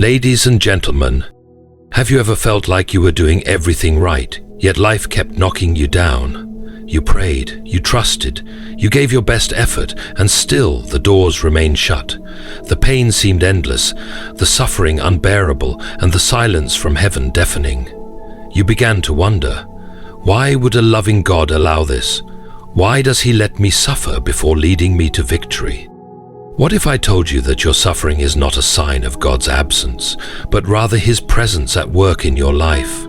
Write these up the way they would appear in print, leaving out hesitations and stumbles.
Ladies and gentlemen, have you ever felt like you were doing everything right, yet life kept knocking you down? You prayed, you trusted, you gave your best effort, and still the doors remained shut. The pain seemed endless, the suffering unbearable, and the silence from heaven deafening. You began to wonder, why would a loving God allow this? Why does he let me suffer before leading me to victory? What if I told you that your suffering is not a sign of God's absence, but rather his presence at work in your life?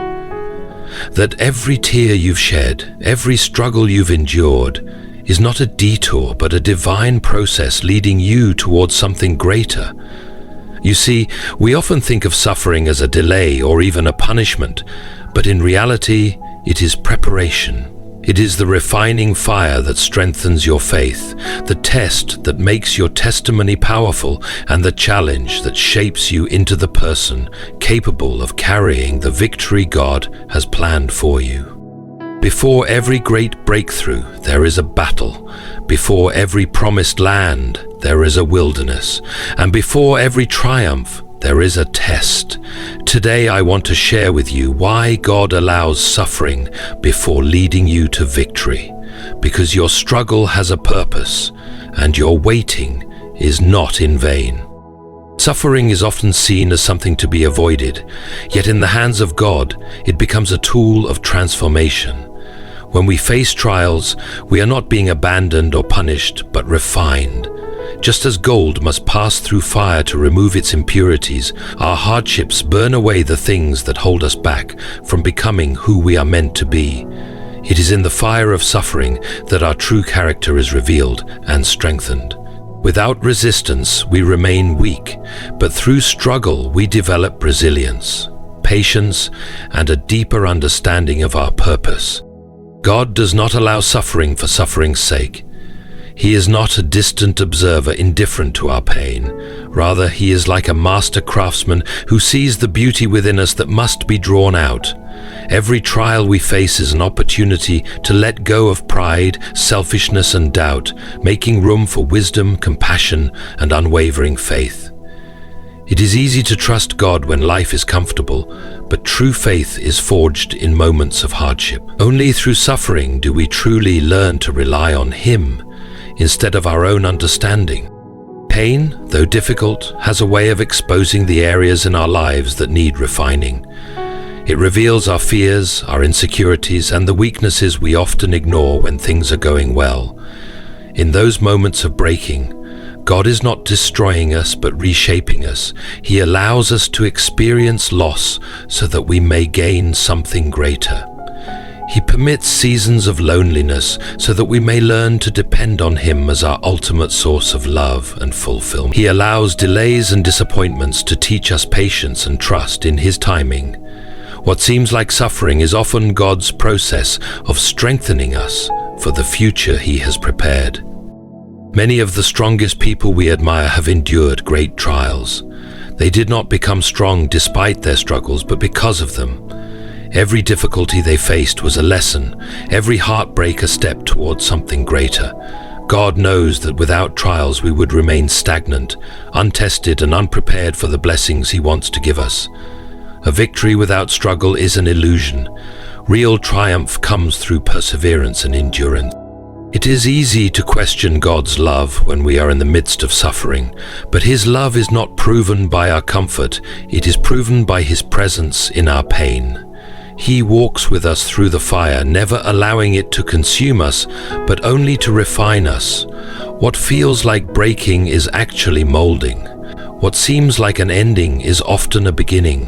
That every tear you've shed, every struggle you've endured, is not a detour but a divine process leading you towards something greater. You see, we often think of suffering as a delay or even a punishment, but in reality, it is preparation. It is the refining fire that strengthens your faith, the test that makes your testimony powerful, and the challenge that shapes you into the person capable of carrying the victory God has planned for you. Before every great breakthrough, there is a battle. Before every promised land, there is a wilderness. And before every triumph, there is a test. Today I want to share with you why God allows suffering before leading you to victory. Because your struggle has a purpose, and your waiting is not in vain. Suffering is often seen as something to be avoided, yet in the hands of God, it becomes a tool of transformation. When we face trials, we are not being abandoned or punished, but refined. Just as gold must pass through fire to remove its impurities, our hardships burn away the things that hold us back from becoming who we are meant to be. It is in the fire of suffering that our true character is revealed and strengthened. Without resistance, we remain weak, but through struggle, we develop resilience, patience, and a deeper understanding of our purpose. God does not allow suffering for suffering's sake. He is not a distant observer indifferent to our pain. Rather, he is like a master craftsman who sees the beauty within us that must be drawn out. Every trial we face is an opportunity to let go of pride, selfishness, and doubt, making room for wisdom, compassion, and unwavering faith. It is easy to trust God when life is comfortable, but true faith is forged in moments of hardship. Only through suffering do we truly learn to rely on him instead of our own understanding. Pain, though difficult, has a way of exposing the areas in our lives that need refining. It reveals our fears, our insecurities, and the weaknesses we often ignore when things are going well. In those moments of breaking, God is not destroying us but reshaping us. He allows us to experience loss so that we may gain something greater. He permits seasons of loneliness so that we may learn to depend on him as our ultimate source of love and fulfillment. He allows delays and disappointments to teach us patience and trust in his timing. What seems like suffering is often God's process of strengthening us for the future he has prepared. Many of the strongest people we admire have endured great trials. They did not become strong despite their struggles, but because of them. Every difficulty they faced was a lesson, every heartbreak a step towards something greater. God knows that without trials we would remain stagnant, untested and unprepared for the blessings he wants to give us. A victory without struggle is an illusion. Real triumph comes through perseverance and endurance. It is easy to question God's love when we are in the midst of suffering, but his love is not proven by our comfort, it is proven by his presence in our pain. He walks with us through the fire, never allowing it to consume us, but only to refine us. What feels like breaking is actually molding. What seems like an ending is often a beginning.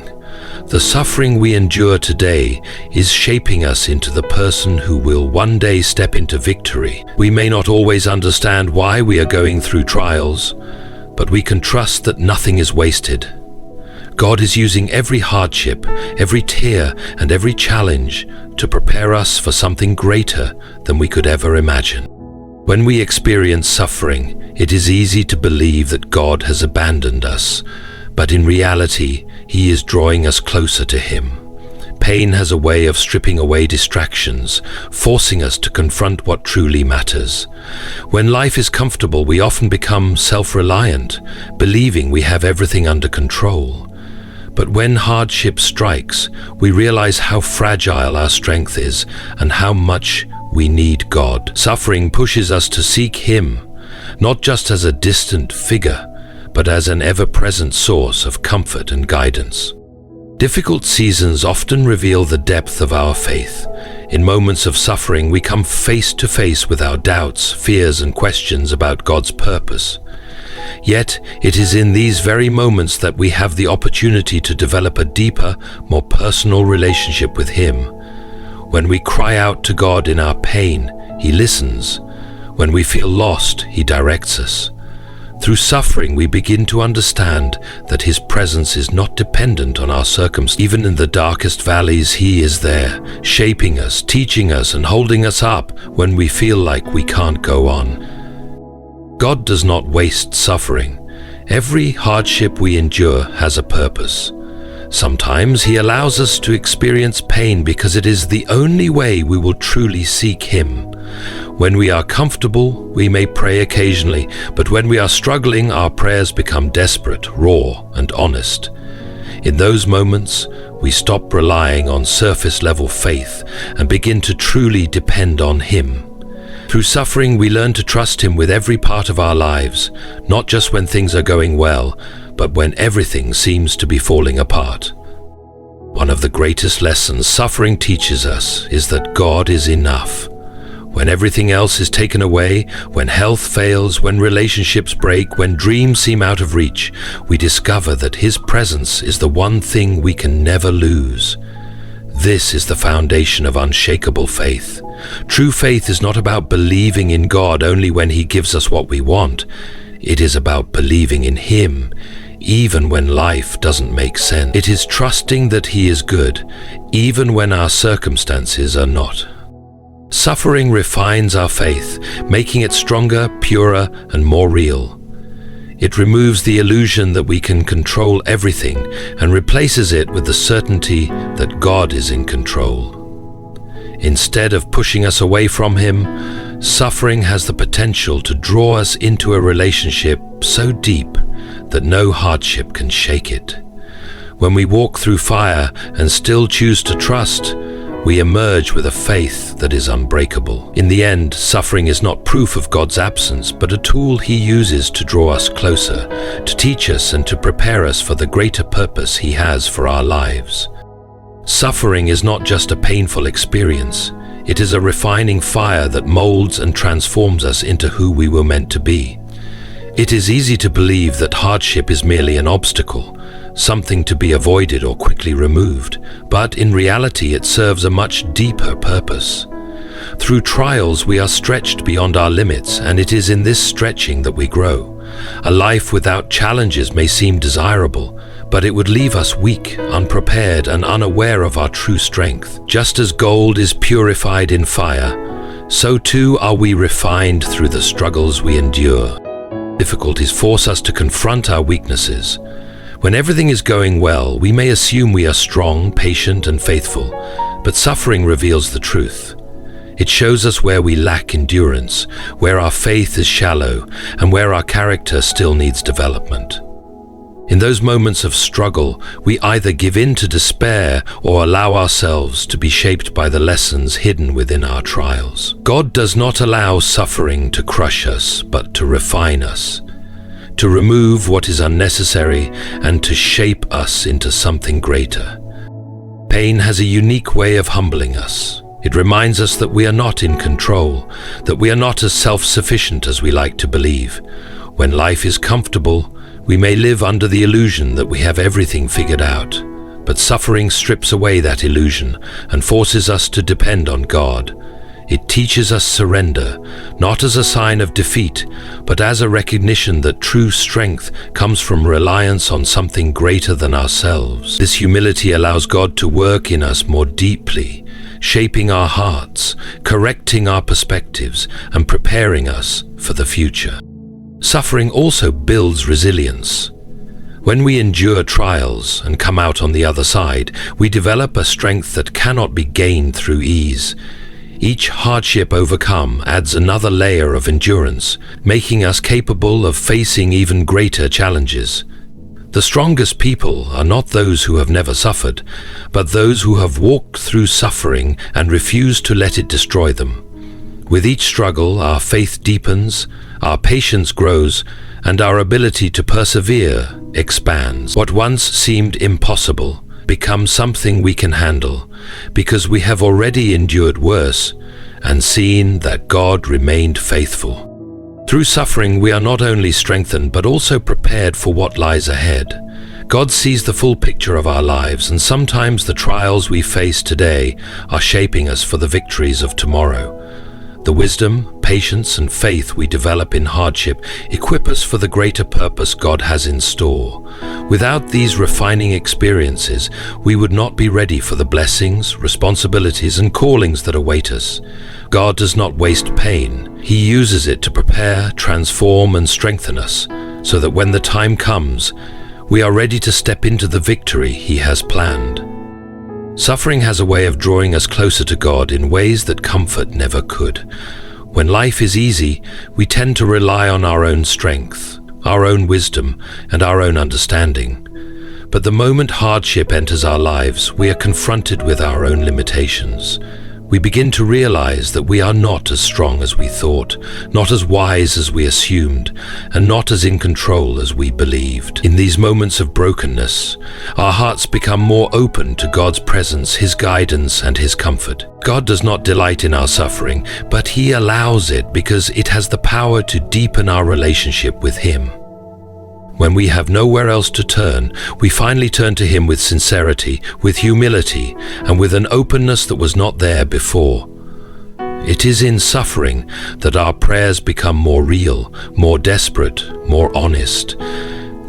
The suffering we endure today is shaping us into the person who will one day step into victory. We may not always understand why we are going through trials, but we can trust that nothing is wasted. God is using every hardship, every tear, and every challenge to prepare us for something greater than we could ever imagine. When we experience suffering, it is easy to believe that God has abandoned us, but in reality, he is drawing us closer to him. Pain has a way of stripping away distractions, forcing us to confront what truly matters. When life is comfortable, we often become self-reliant, believing we have everything under control. But when hardship strikes, we realize how fragile our strength is and how much we need God. Suffering pushes us to seek Him, not just as a distant figure, but as an ever-present source of comfort and guidance. Difficult seasons often reveal the depth of our faith. In moments of suffering, we come face to face with our doubts, fears, and questions about God's purpose. Yet, it is in these very moments that we have the opportunity to develop a deeper, more personal relationship with Him. When we cry out to God in our pain, He listens. When we feel lost, He directs us. Through suffering, we begin to understand that His presence is not dependent on our circumstances. Even in the darkest valleys, He is there, shaping us, teaching us, and holding us up when we feel like we can't go on. God does not waste suffering. Every hardship we endure has a purpose. Sometimes He allows us to experience pain because it is the only way we will truly seek Him. When we are comfortable, we may pray occasionally, but when we are struggling, our prayers become desperate, raw, and honest. In those moments, we stop relying on surface-level faith and begin to truly depend on Him. Through suffering, we learn to trust Him with every part of our lives, not just when things are going well, but when everything seems to be falling apart. One of the greatest lessons suffering teaches us is that God is enough. When everything else is taken away, when health fails, when relationships break, when dreams seem out of reach, we discover that His presence is the one thing we can never lose. This is the foundation of unshakable faith. True faith is not about believing in God only when He gives us what we want. It is about believing in Him, even when life doesn't make sense. It is trusting that He is good, even when our circumstances are not. Suffering refines our faith, making it stronger, purer, and more real. It removes the illusion that we can control everything and replaces it with the certainty that God is in control. Instead of pushing us away from Him, suffering has the potential to draw us into a relationship so deep that no hardship can shake it. When we walk through fire and still choose to trust, we emerge with a faith that is unbreakable. In the end, suffering is not proof of God's absence, but a tool He uses to draw us closer, to teach us and to prepare us for the greater purpose He has for our lives. Suffering is not just a painful experience. It is a refining fire that molds and transforms us into who we were meant to be. It is easy to believe that hardship is merely an obstacle, something to be avoided or quickly removed, but in reality it serves a much deeper purpose. Through trials we are stretched beyond our limits, and it is in this stretching that we grow. A life without challenges may seem desirable, but it would leave us weak, unprepared, and unaware of our true strength. Just as gold is purified in fire, so too are we refined through the struggles we endure. Difficulties force us to confront our weaknesses. When everything is going well, we may assume we are strong, patient, and faithful, but suffering reveals the truth. It shows us where we lack endurance, where our faith is shallow, and where our character still needs development. In those moments of struggle, we either give in to despair or allow ourselves to be shaped by the lessons hidden within our trials. God does not allow suffering to crush us, but to refine us, to remove what is unnecessary and to shape us into something greater. Pain has a unique way of humbling us. It reminds us that we are not in control, that we are not as self-sufficient as we like to believe. When life is comfortable, we may live under the illusion that we have everything figured out, but suffering strips away that illusion and forces us to depend on God. It teaches us surrender, not as a sign of defeat, but as a recognition that true strength comes from reliance on something greater than ourselves. This humility allows God to work in us more deeply, shaping our hearts, correcting our perspectives, and preparing us for the future. Suffering also builds resilience. When we endure trials and come out on the other side, we develop a strength that cannot be gained through ease. Each hardship overcome adds another layer of endurance, making us capable of facing even greater challenges. The strongest people are not those who have never suffered, but those who have walked through suffering and refused to let it destroy them. With each struggle, our faith deepens, our patience grows, and our ability to persevere expands. What once seemed impossible becomes something we can handle, because we have already endured worse and seen that God remained faithful. Through suffering, we are not only strengthened, but also prepared for what lies ahead. God sees the full picture of our lives, and sometimes the trials we face today are shaping us for the victories of tomorrow. The wisdom, patience, and faith we develop in hardship equip us for the greater purpose God has in store. Without these refining experiences, we would not be ready for the blessings, responsibilities, and callings that await us. God does not waste pain. He uses it to prepare, transform, and strengthen us, so that when the time comes, we are ready to step into the victory He has planned. Suffering has a way of drawing us closer to God in ways that comfort never could. When life is easy, we tend to rely on our own strength, our own wisdom, and our own understanding. But the moment hardship enters our lives, we are confronted with our own limitations. We begin to realize that we are not as strong as we thought, not as wise as we assumed, and not as in control as we believed. In these moments of brokenness, our hearts become more open to God's presence, His guidance, and His comfort. God does not delight in our suffering, but He allows it because it has the power to deepen our relationship with Him. When we have nowhere else to turn, we finally turn to Him with sincerity, with humility, and with an openness that was not there before. It is in suffering that our prayers become more real, more desperate, more honest.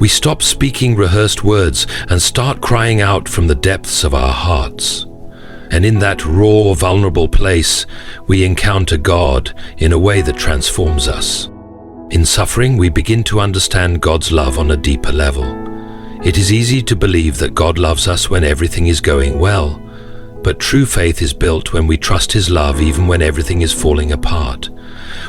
We stop speaking rehearsed words and start crying out from the depths of our hearts. And in that raw, vulnerable place, we encounter God in a way that transforms us. In suffering, we begin to understand God's love on a deeper level. It is easy to believe that God loves us when everything is going well, but true faith is built when we trust His love even when everything is falling apart.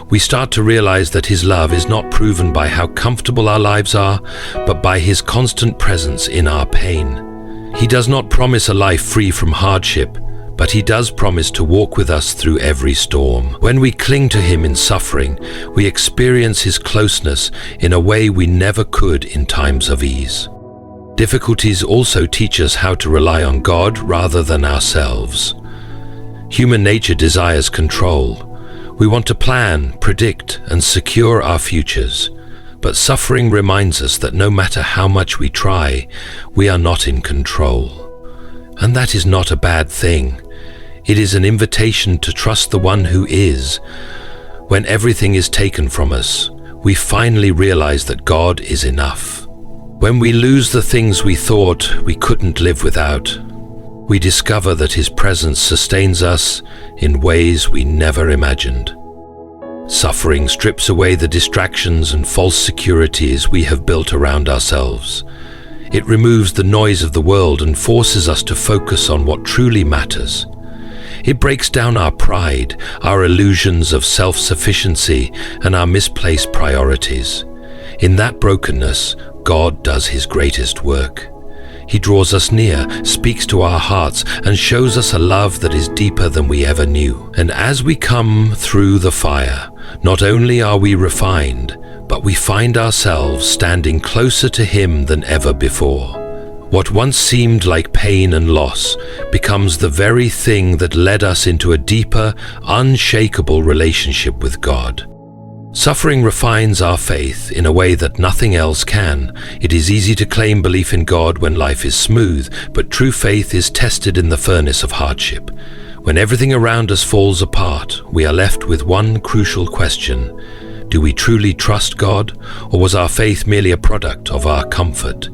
We start to realize that His love is not proven by how comfortable our lives are, but by His constant presence in our pain. He does not promise a life free from hardship, but He does promise to walk with us through every storm. When we cling to Him in suffering, we experience His closeness in a way we never could in times of ease. Difficulties also teach us how to rely on God rather than ourselves. Human nature desires control. We want to plan, predict, and secure our futures. But suffering reminds us that no matter how much we try, we are not in control. And that is not a bad thing. It is an invitation to trust the one who is. When everything is taken from us, we finally realize that God is enough. When we lose the things we thought we couldn't live without, we discover that His presence sustains us in ways we never imagined. Suffering strips away the distractions and false securities we have built around ourselves. It removes the noise of the world and forces us to focus on what truly matters. It breaks down our pride, our illusions of self-sufficiency, and our misplaced priorities. In that brokenness, God does His greatest work. He draws us near, speaks to our hearts, and shows us a love that is deeper than we ever knew. And as we come through the fire, not only are we refined, but we find ourselves standing closer to Him than ever before. What once seemed like pain and loss becomes the very thing that led us into a deeper, unshakable relationship with God. Suffering refines our faith in a way that nothing else can. It is easy to claim belief in God when life is smooth, but true faith is tested in the furnace of hardship. When everything around us falls apart, we are left with one crucial question. Do we truly trust God, or was our faith merely a product of our comfort?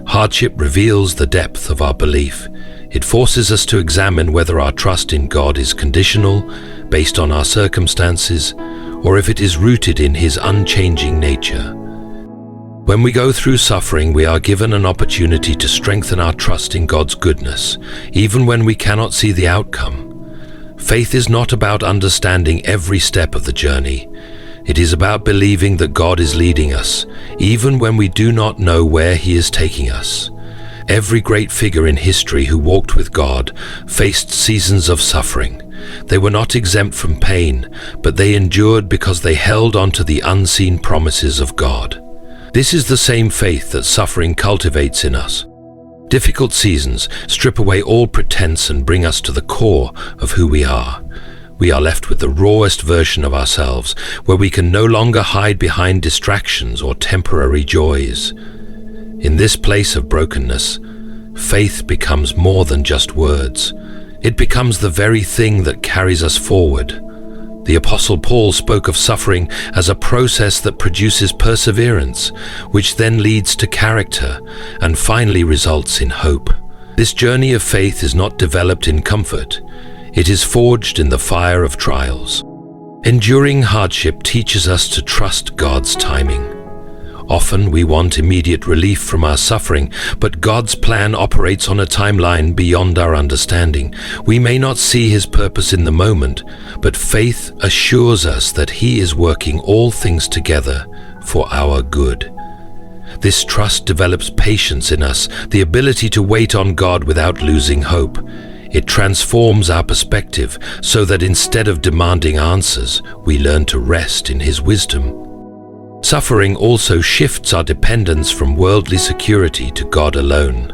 Hardship reveals the depth of our belief. It forces us to examine whether our trust in God is conditional, based on our circumstances, or if it is rooted in His unchanging nature. When we go through suffering, we are given an opportunity to strengthen our trust in God's goodness, even when we cannot see the outcome. Faith is not about understanding every step of the journey. It is about believing that God is leading us, even when we do not know where He is taking us. Every great figure in history who walked with God faced seasons of suffering. They were not exempt from pain, but they endured because they held on to the unseen promises of God. This is the same faith that suffering cultivates in us. Difficult seasons strip away all pretense and bring us to the core of who we are. We are left with the rawest version of ourselves, where we can no longer hide behind distractions or temporary joys. In this place of brokenness, faith becomes more than just words. It becomes the very thing that carries us forward. The Apostle Paul spoke of suffering as a process that produces perseverance, which then leads to character and finally results in hope. This journey of faith is not developed in comfort. It is forged in the fire of trials. Enduring hardship teaches us to trust God's timing. Often we want immediate relief from our suffering, but God's plan operates on a timeline beyond our understanding. We may not see His purpose in the moment, but faith assures us that He is working all things together for our good. This trust develops patience in us, the ability to wait on God without losing hope. It transforms our perspective so that instead of demanding answers, we learn to rest in His wisdom. Suffering also shifts our dependence from worldly security to God alone.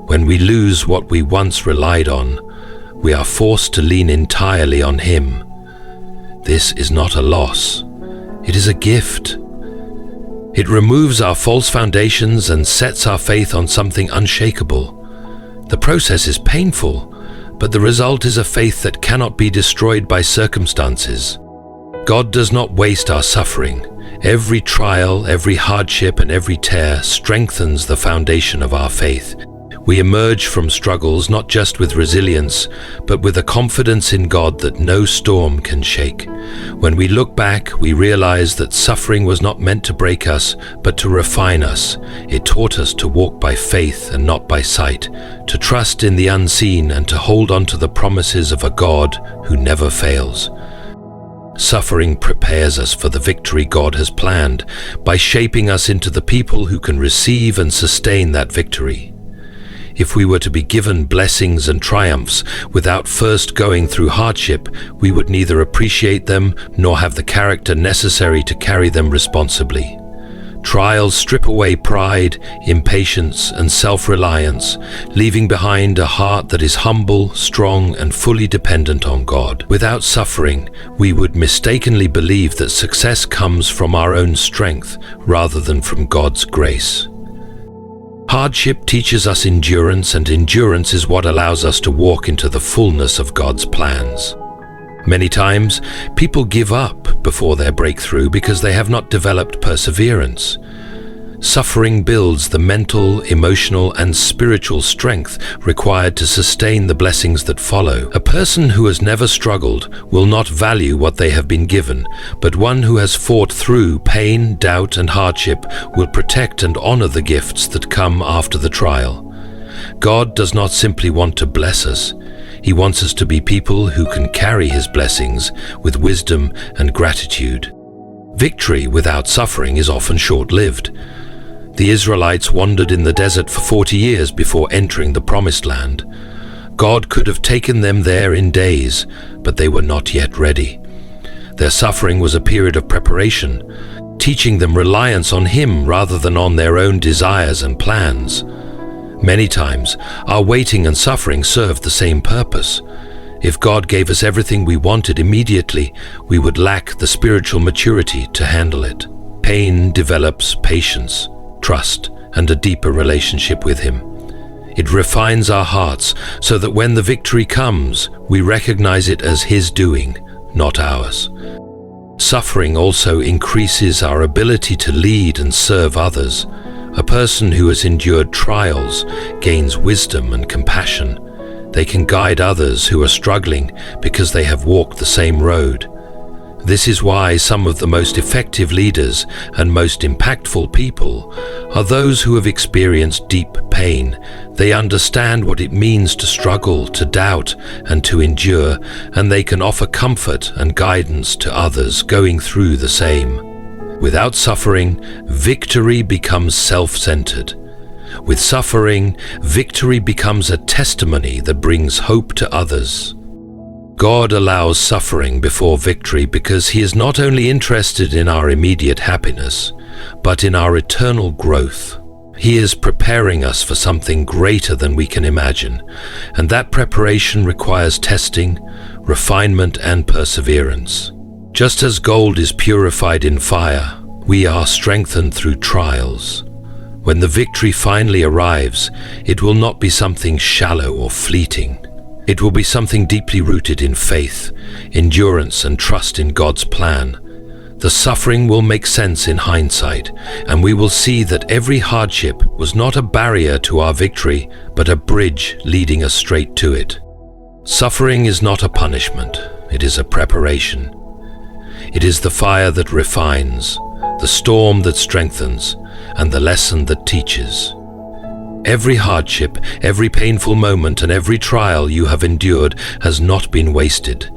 When we lose what we once relied on, we are forced to lean entirely on Him. This is not a loss. It is a gift. It removes our false foundations and sets our faith on something unshakable. The process is painful, but the result is a faith that cannot be destroyed by circumstances. God does not waste our suffering. Every trial, every hardship, and every tear strengthens the foundation of our faith. We emerge from struggles not just with resilience, but with a confidence in God that no storm can shake. When we look back, we realize that suffering was not meant to break us, but to refine us. It taught us to walk by faith and not by sight, to trust in the unseen and to hold on to the promises of a God who never fails. Suffering prepares us for the victory God has planned by shaping us into the people who can receive and sustain that victory. If we were to be given blessings and triumphs without first going through hardship, we would neither appreciate them nor have the character necessary to carry them responsibly. Trials strip away pride, impatience, and self-reliance, leaving behind a heart that is humble, strong, and fully dependent on God. Without suffering, we would mistakenly believe that success comes from our own strength rather than from God's grace. Hardship teaches us endurance, and endurance is what allows us to walk into the fullness of God's plans. Many times, people give up before their breakthrough because they have not developed perseverance. Suffering builds the mental, emotional, and spiritual strength required to sustain the blessings that follow. A person who has never struggled will not value what they have been given, but one who has fought through pain, doubt, and hardship will protect and honor the gifts that come after the trial. God does not simply want to bless us. He wants us to be people who can carry His blessings with wisdom and gratitude. Victory without suffering is often short-lived. The Israelites wandered in the desert for 40 years before entering the Promised Land. God could have taken them there in days, but they were not yet ready. Their suffering was a period of preparation, teaching them reliance on Him rather than on their own desires and plans. Many times, our waiting and suffering served the same purpose. If God gave us everything we wanted immediately, we would lack the spiritual maturity to handle it. Pain develops patience, trust, and a deeper relationship with Him. It refines our hearts so that when the victory comes, we recognize it as His doing, not ours. Suffering also increases our ability to lead and serve others. A person who has endured trials gains wisdom and compassion. They can guide others who are struggling because they have walked the same road. This is why some of the most effective leaders and most impactful people are those who have experienced deep pain. They understand what it means to struggle, to doubt, and to endure, and they can offer comfort and guidance to others going through the same. Without suffering, victory becomes self-centered. With suffering, victory becomes a testimony that brings hope to others. God allows suffering before victory because He is not only interested in our immediate happiness, but in our eternal growth. He is preparing us for something greater than we can imagine, and that preparation requires testing, refinement, and perseverance. Just as gold is purified in fire, we are strengthened through trials. When the victory finally arrives, it will not be something shallow or fleeting. It will be something deeply rooted in faith, endurance, and trust in God's plan. The suffering will make sense in hindsight, and we will see that every hardship was not a barrier to our victory, but a bridge leading us straight to it. Suffering is not a punishment, it is a preparation. It is the fire that refines, the storm that strengthens, and the lesson that teaches. Every hardship, every painful moment, and every trial you have endured has not been wasted.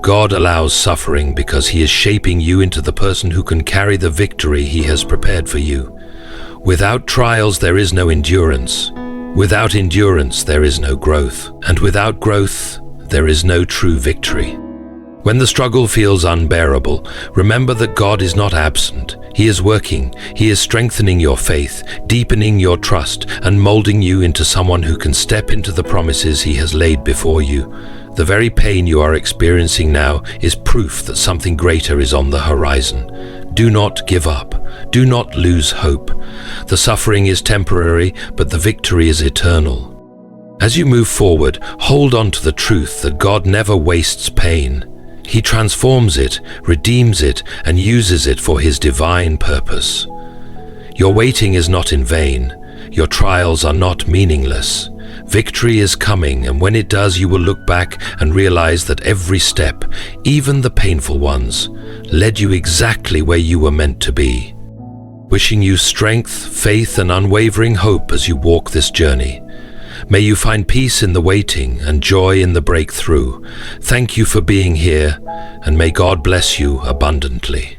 God allows suffering because He is shaping you into the person who can carry the victory He has prepared for you. Without trials, there is no endurance. Without endurance, there is no growth. And without growth, there is no true victory. When the struggle feels unbearable, remember that God is not absent. He is working. He is strengthening your faith, deepening your trust, and molding you into someone who can step into the promises He has laid before you. The very pain you are experiencing now is proof that something greater is on the horizon. Do not give up. Do not lose hope. The suffering is temporary, but the victory is eternal. As you move forward, hold on to the truth that God never wastes pain. He transforms it, redeems it, and uses it for His divine purpose. Your waiting is not in vain. Your trials are not meaningless. Victory is coming, and when it does, you will look back and realize that every step, even the painful ones, led you exactly where you were meant to be. Wishing you strength, faith, and unwavering hope as you walk this journey. May you find peace in the waiting and joy in the breakthrough. Thank you for being here, and may God bless you abundantly.